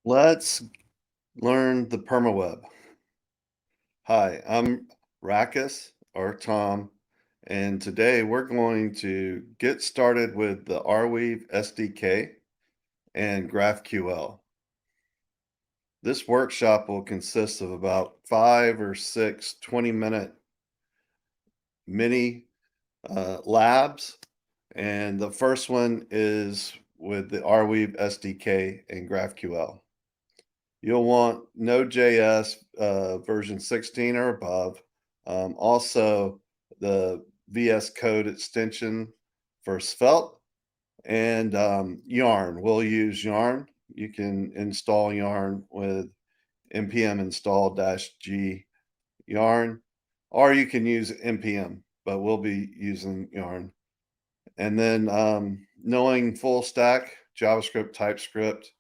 Let's learn the Permaweb. Hi, I'm Rakus or Tom, and today we're going to get started with the Arweave SDK and GraphQL. This workshop will consist of about 5 or 6 20-minute mini labs, and the first one is with the Arweave SDK and GraphQL. You'll want Node.js version 16 or above. Also, the VS Code extension for Svelte and Yarn. We'll use Yarn. You can install Yarn with npm install-g yarn, or you can use npm, but we'll be using Yarn. And then knowing full stack, JavaScript, TypeScript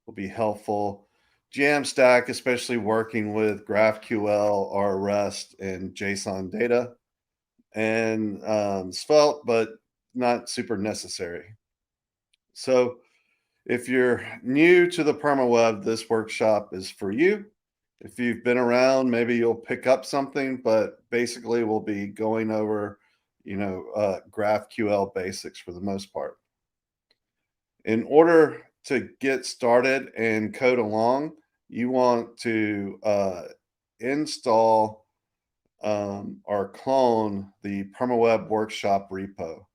will be helpful. Jamstack, especially working with GraphQL or REST and JSON data, and Svelte, but not super necessary. So if you're new to the Permaweb, this workshop is for you. If you've been around, maybe you'll pick up something, but basically we'll be going over, GraphQL basics for the most part. In order to get started and code along, you want to install or clone the Permaweb Workshop repo.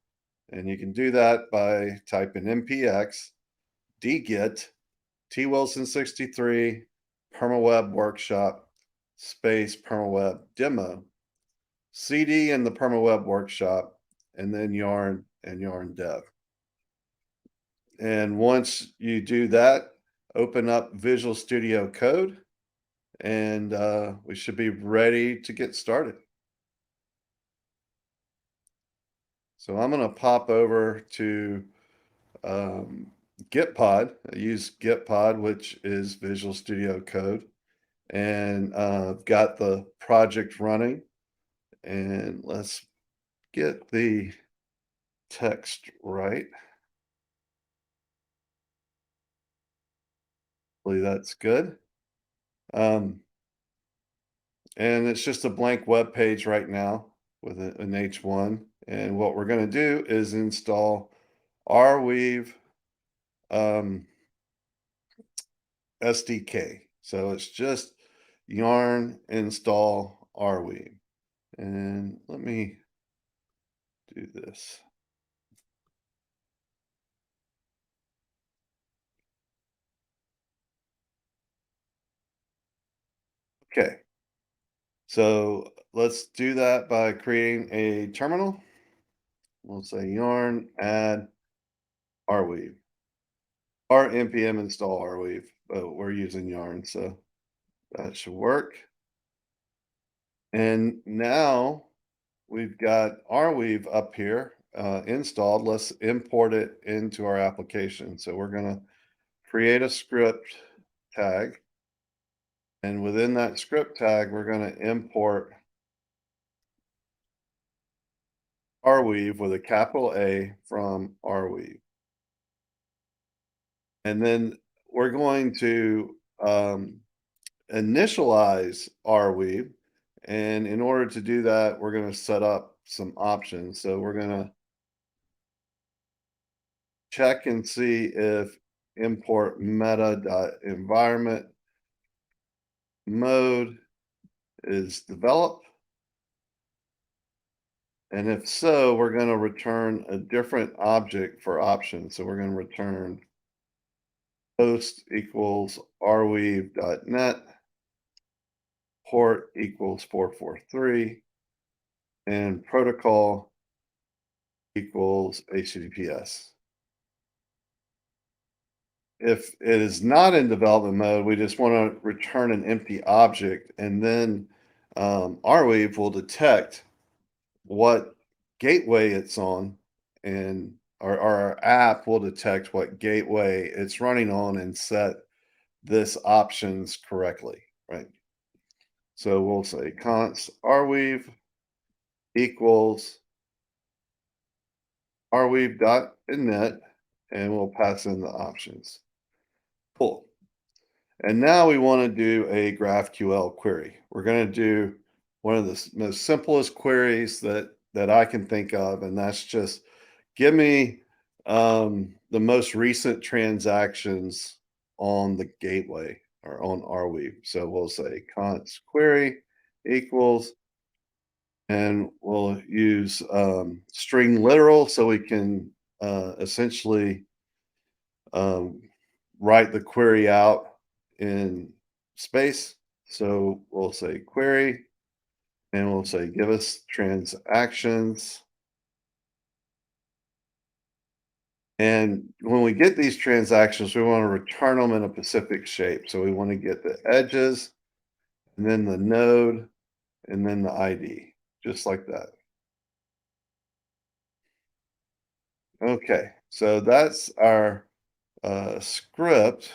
And you can do that by typing npx dgit twilson63 Permaweb Workshop space Permaweb demo cd in the Permaweb Workshop, and then yarn and yarn dev. And once you do that, open up Visual Studio Code, and we should be ready to get started. So I'm going to pop over to Gitpod. I use Gitpod, which is Visual Studio Code, and I've got the project running. And let's get the text right. Hopefully that's good. And it's just a blank web page right now with an H1. And what we're going to do is install Arweave SDK. So it's just yarn install Arweave. And let me do this. Okay. So let's do that by creating a terminal. We'll say yarn add Arweave or npm install Arweave, but we're using yarn, so that should work. And now we've got Arweave up here installed. Let's import it into our application. So we're going to create a script tag. And within that script tag, we're going to import Arweave with a capital A from Arweave. And then we're going to initialize Arweave. And in order to do that, we're going to set up some options. So we're going to check and see if import meta.environment mode is developed. And if so, we're going to return a different object for options. So we're going to return host equals arweave.net, port equals 443, and protocol equals HTTPS. If it is not in development mode, we just want to return an empty object, and then Arweave will detect what gateway it's on, and our app will detect what gateway it's running on and set this options correctly, right? So we'll say const arweave equals arweave.init, and we'll pass in the options. Cool. And now we want to do a GraphQL query. We're going to do one of the most simplest queries that I can think of, and that's just give me the most recent transactions on the gateway or on Arweave. So we'll say const query equals, and we'll use string literal so we can essentially um, write the query out in space. So we'll say query, and we'll say give us transactions. And when we get these transactions, we want to return them in a specific shape. So we want to get the edges, and then the node, and then the ID, just like that. Okay, so that's our script.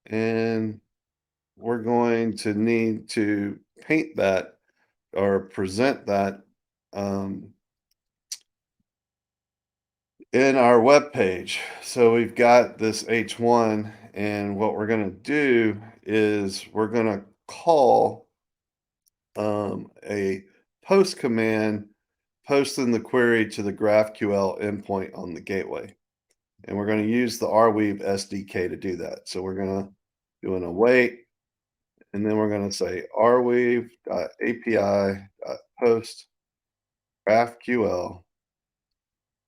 And we're going to need to paint that or present that um, in our web page. So we've got this H1, and what we're going to do is we're going to call a post command posting the query to the GraphQL endpoint on the gateway. And we're going to use the Arweave SDK to do that. So we're going to do an await, and then we're going to say arweave.api.post GraphQL.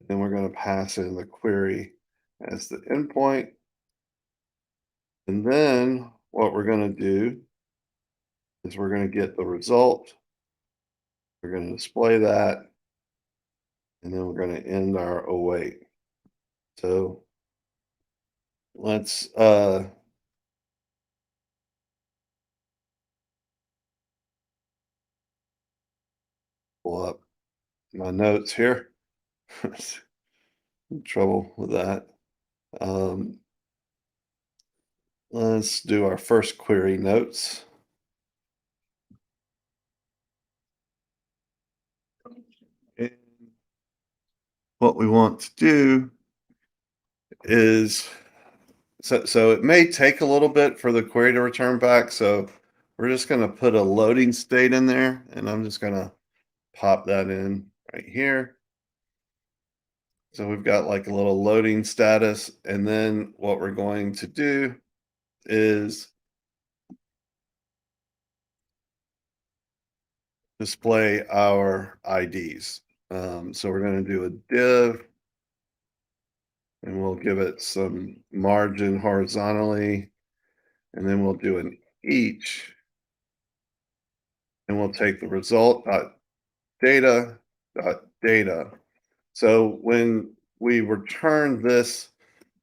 Then we're going to pass in the query as the endpoint. And then what we're going to do is we're going to get the result. We're going to display that. And then we're going to end our await. So let's pull up my notes here. Trouble with that. Um, let's do our first query notes. And what we want to do is so it may take a little bit for the query to return back. So we're just going to put a loading state in there, and I'm just going to pop that in right here. So we've got like a little loading status, and then what we're going to do is display our IDs. So we're going to do a div, and we'll give it some margin horizontally, and then we'll do an each, and we'll take the result data data. So when we return this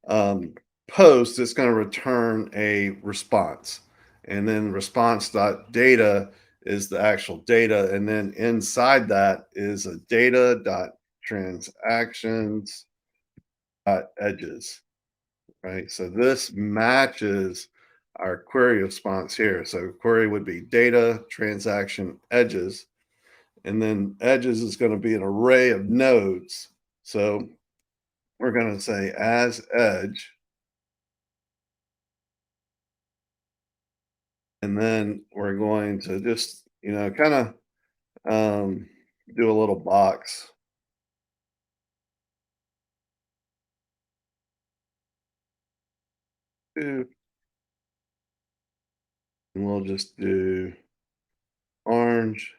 post, it's going to return a response, and then response.data is the actual data, and then inside that is a data.transactions edges, right? So this matches our query response here. So query would be data transaction edges, and then edges is going to be an array of nodes. So we're going to say as edge, and then we're going to just, kind of do a little box. And we'll just do orange,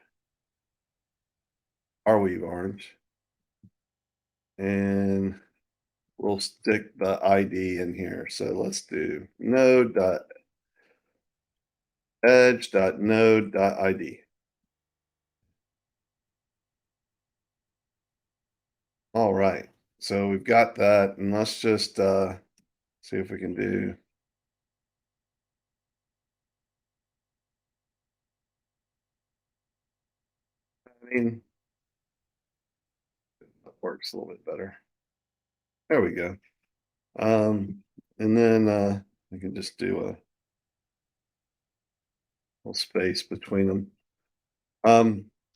Arweave orange, and we'll stick the ID in here. So let's do node.edge.node.id. All right. So we've got that, and let's just see if we can do. I mean, that works a little bit better. There we go. And then we can just do a little space between them.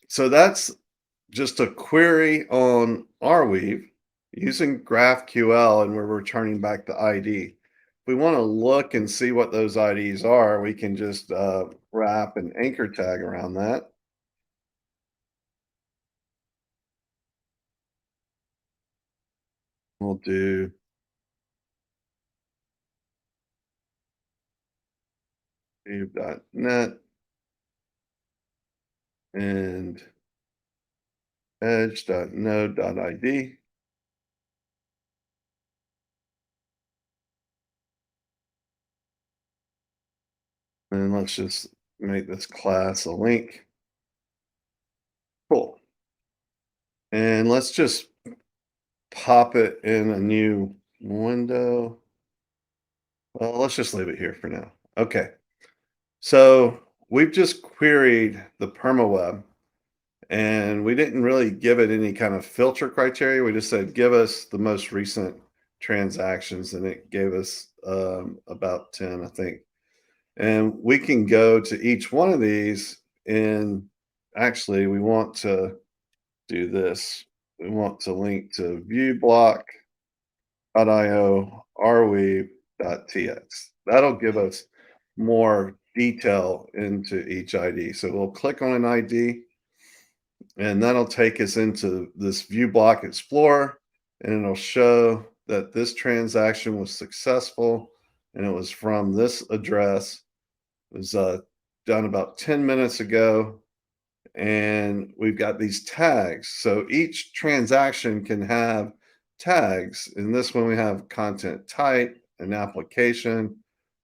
So that's just a query on Arweave. using GraphQL and we're returning back the ID. If we want to look and see what those IDs are, we can just wrap an anchor tag around that. We'll do Net and edge.node.id. And let's just make this class a link. Cool. And let's just pop it in a new window. Well, let's just leave it here for now. Okay. So we've just queried the Permaweb and we didn't really give it any kind of filter criteria. We just said, give us the most recent transactions, and it gave us about 10, I think. And we can go to each one of these, and actually we want to do this. We want to link to viewblock.io arweave.tx. That'll give us more detail into each ID. So we'll click on an ID, and that'll take us into this view block explorer, and it'll show that this transaction was successful and it was from this address. It was done about 10 minutes ago, and we've got these tags. So each transaction can have tags. In this one, we have content type, an application,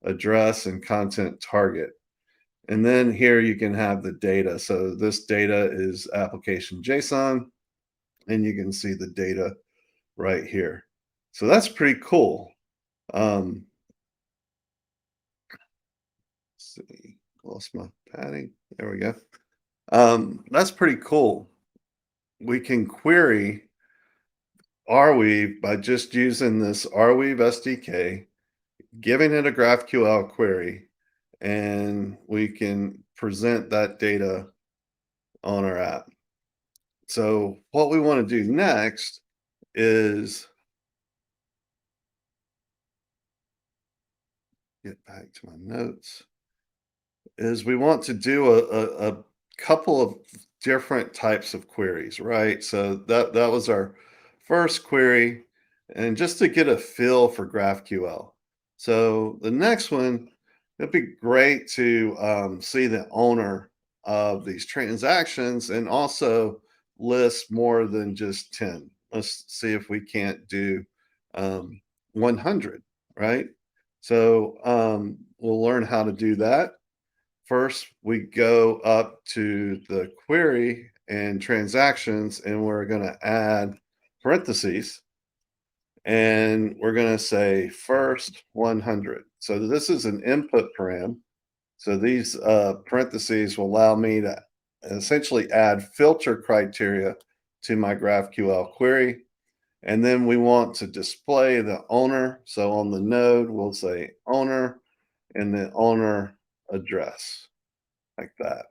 address, and content target. And then here you can have the data. So this data is application JSON, and you can see the data right here. So that's pretty cool. Let's see, lost my padding. There we go. That's pretty cool. We can query Arweave by just using this Arweave SDK, giving it a GraphQL query, and we can present that data on our app. So what we want to do next is get back to my notes. Is we want to do a couple of different types of queries, right? So that was our first query, and just to get a feel for GraphQL. So the next one, it'd be great to see the owner of these transactions and also list more than just 10. Let's see if we can't do 100, right? So we'll learn how to do that. First, we go up to the query and transactions, and we're going to add parentheses, and we're going to say first 100. So this is an input param. So these parentheses will allow me to essentially add filter criteria to my GraphQL query. And then we want to display the owner. So on the node, we'll say owner and the owner address, like that.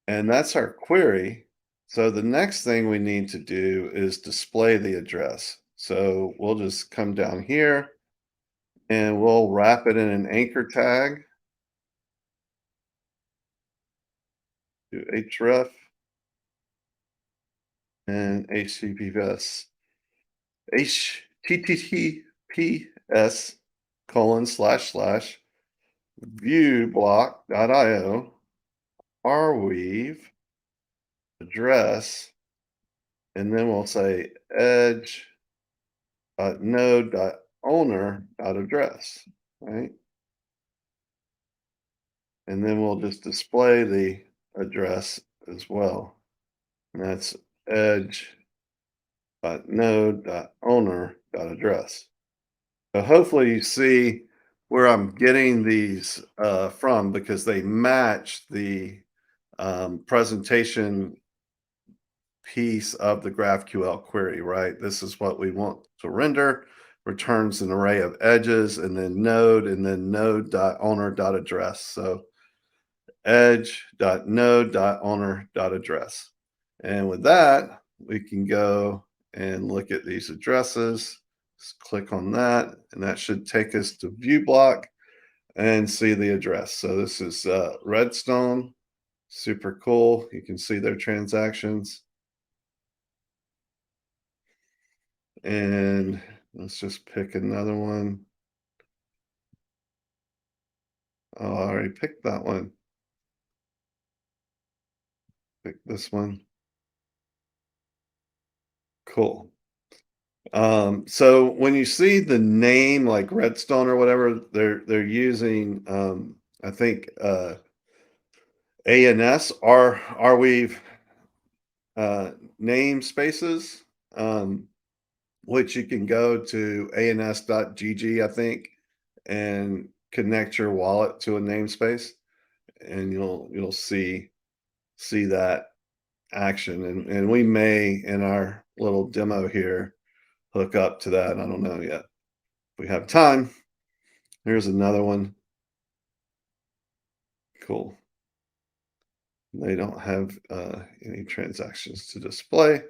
And that's our query. So the next thing we need to do is display the address. So we'll just come down here and we'll wrap it in an anchor tag. Do href and https https://viewblock.io arweave address, and then we'll say edge.node.owner.address, right? And then we'll just display the address as well. And that's edge.node.owner.address. So hopefully you see where I'm getting these from, because they match the presentation piece of the GraphQL query, right? This is what we want to render, returns an array of edges, and then node.owner.address. So edge.node.owner.address. And with that, we can go and look at these addresses. Just click on that, and that should take us to view block and see the address. So this is Redstone. Super cool. You can see their transactions. And let's just pick another one. Oh, I already picked that one. Pick this one. Cool. So when you see the name like Redstone or whatever, they're using I think ANS are Arweave namespaces, um, which you can go to ans.gg, I think, and connect your wallet to a namespace, and you'll see that action. And we may in our little demo here hook up to that. I don't know yet. If we have time. Here's another one. Cool. They don't have any transactions to display.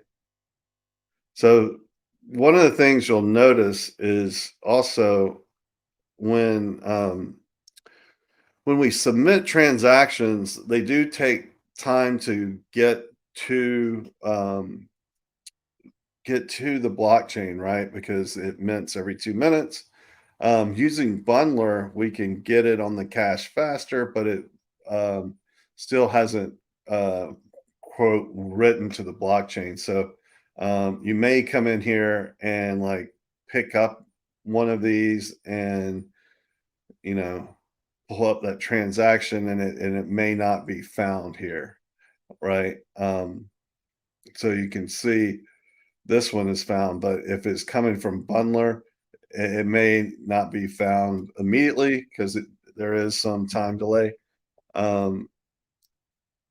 So one of the things you'll notice is also when we submit transactions, they do take time to get to the blockchain, right? Because it mints every 2 minutes. Using Bundlr, we can get it on the cache faster, but it um, still hasn't quote written to the blockchain. So you may come in here and like pick up one of these and you know pull up that transaction, and it may not be found here, right? So you can see this one is found, but if it's coming from Bundlr, it may not be found immediately because there is some time delay. Um,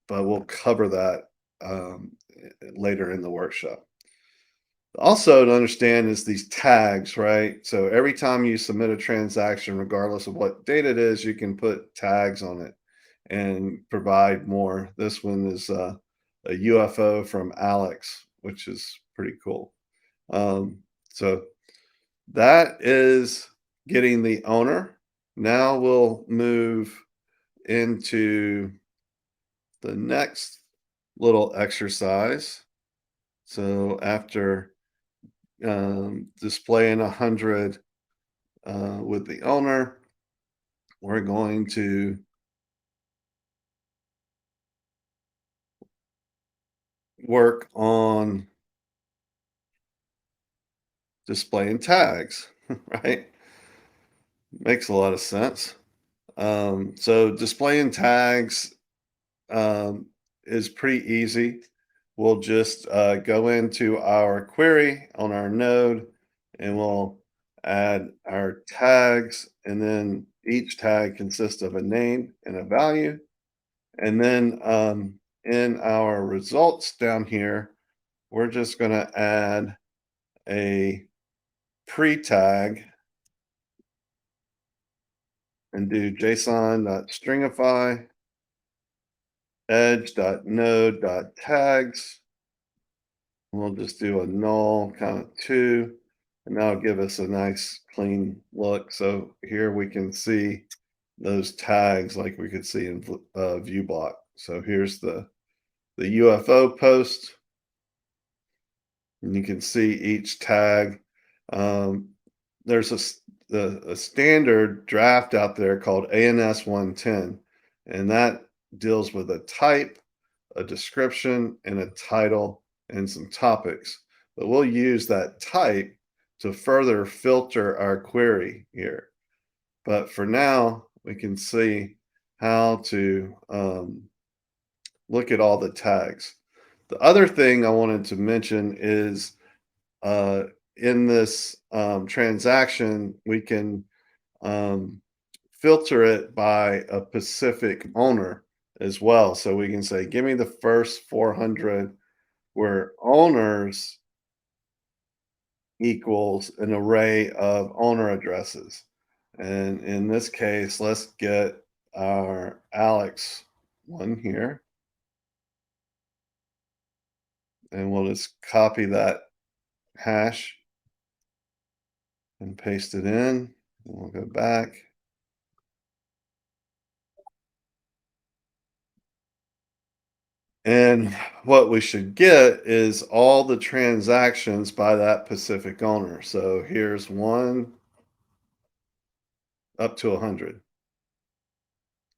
but we'll cover that later in the workshop. Also, to understand is these tags, right? So every time you submit a transaction, regardless of what date it is, you can put tags on it and provide more. This one is a UFO from Alex, which is pretty cool. So that is getting the owner. Now we'll move into the next little exercise. So after displaying 100 with the owner, we're going to work on displaying tags, right? Makes a lot of sense. So displaying tags is pretty easy. We'll just go into our query on our node and we'll add our tags, and then each tag consists of a name and a value. And then in our results down here, we're just going to add a pre-tag and do json.stringify edge.node.tags. We'll just do a null count 2, and that'll give us a nice clean look. So here we can see those tags like we could see in view block. So here's the UFO post, and you can see each tag. There's a standard draft out there called ANS 110, and that deals with a type, a description, and a title, and some topics. But we'll use that type to further filter our query here. But for now, we can see how to look at all the tags. The other thing I wanted to mention is in this transaction, we can filter it by a specific owner as well. So we can say, give me the first 400 where owners equals an array of owner addresses. And in this case, let's get our Alex one here. And we'll just copy that hash and paste it in. We'll go back. And what we should get is all the transactions by that Pacific owner. So here's one up to 100.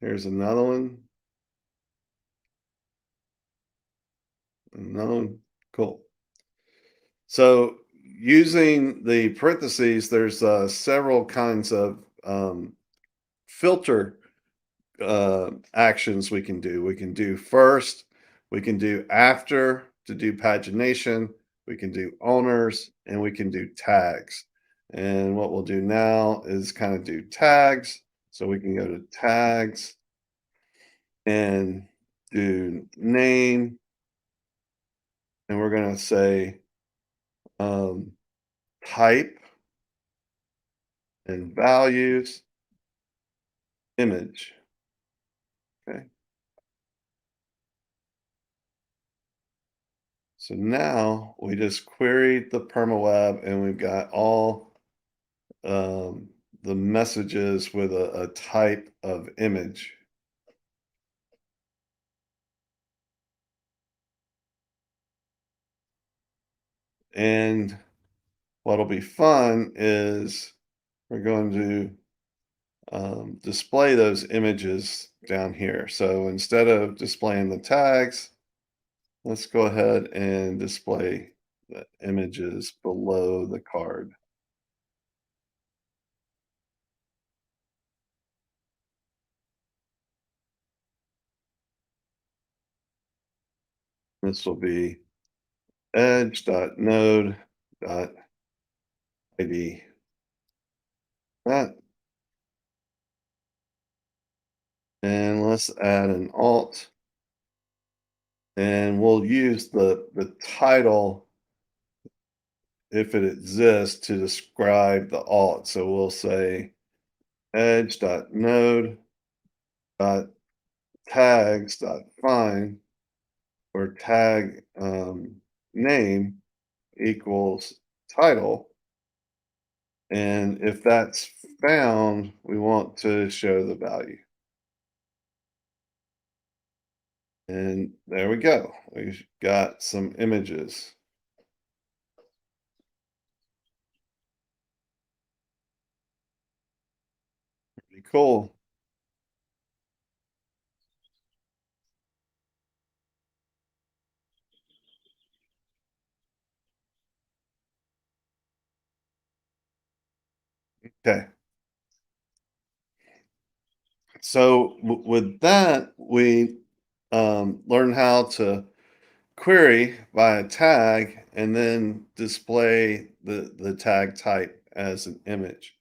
Here's another one. Another one. Cool. So using the parentheses, there's several kinds of filter actions we can do. We can do first, we can do after to do pagination, we can do owners, and we can do tags. And what we'll do now is kind of do tags. So we can go to tags and do name, and we're going to say um, type and values, image. Okay. So now we just queried the Permaweb and we've got all um, the messages with a type of image. And what'll be fun is we're going to display those images down here. So instead of displaying the tags, let's go ahead and display the images below the card. This will be edge.node.id. That, and let's add an alt, and we'll use the title if it exists to describe the alt. So we'll say edge.node.tags.find, where tag name equals title. And if that's found, we want to show the value. And there we go. We've got some images. Pretty cool. Okay. So with that, we learn how to query by a tag and then display the tag type as an image.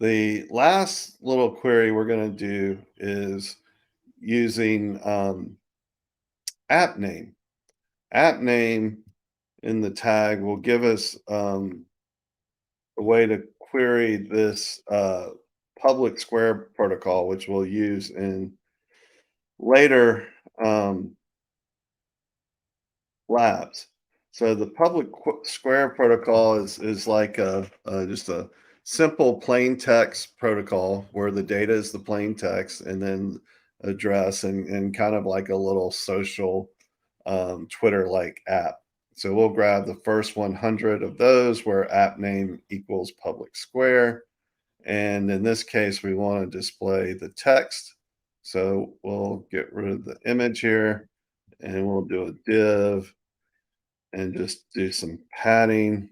The last little query we're going to do is using app name. App name in the tag will give us a way to query this public square protocol, which we'll use in later labs. So the public square protocol is like just a simple plain text protocol where the data is the plain text and then address and kind of like a little social Twitter like app. So we'll grab the first 100 of those where app name equals public square. And in this case, we want to display the text. So we'll get rid of the image here and we'll do a div and just do some padding.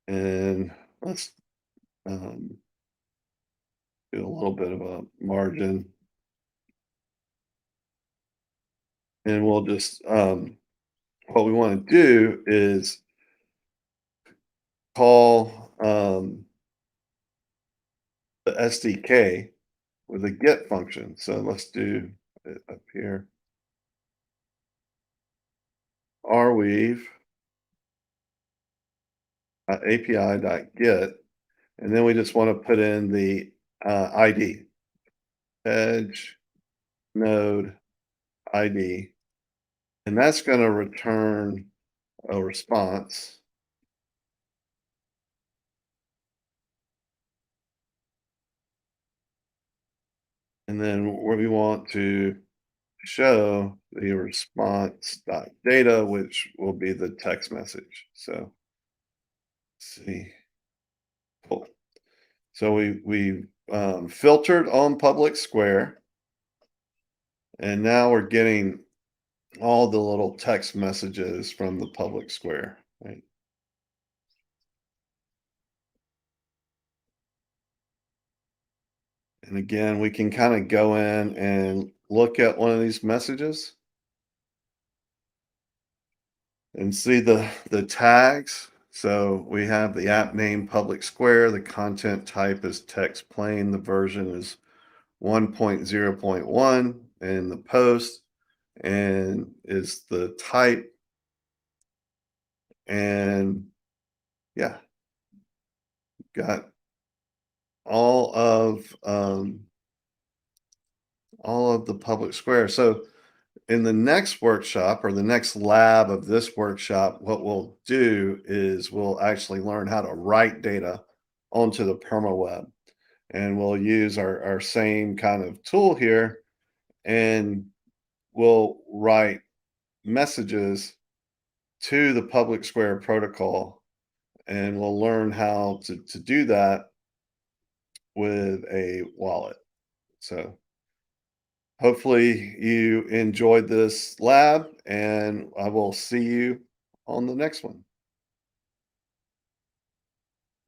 And let's um, do a little bit of a margin. And we'll just, what we want to do is call the SDK with a get function. So let's do it up here. Arweave API.get, and then we just want to put in the ID, edge node ID, and that's going to return a response. And then we want to show the response dot data, which will be the text message. So let's see. Cool. So we filtered on public square, and now we're getting all the little text messages from the public square, right? And again, we can kind of go in and look at one of these messages and see the tags. So we have the app name public square, the content type is text plain, the version is 1.0.1, and the post and is the type. And yeah, got all of um, all of the public square. So in the next workshop or the next lab of this workshop, what we'll do is we'll actually learn how to write data onto the Permaweb. And we'll use our same kind of tool here, and we'll write messages to the public square protocol. And we'll learn how to do that with a wallet. So hopefully you enjoyed this lab, and I will see you on the next one.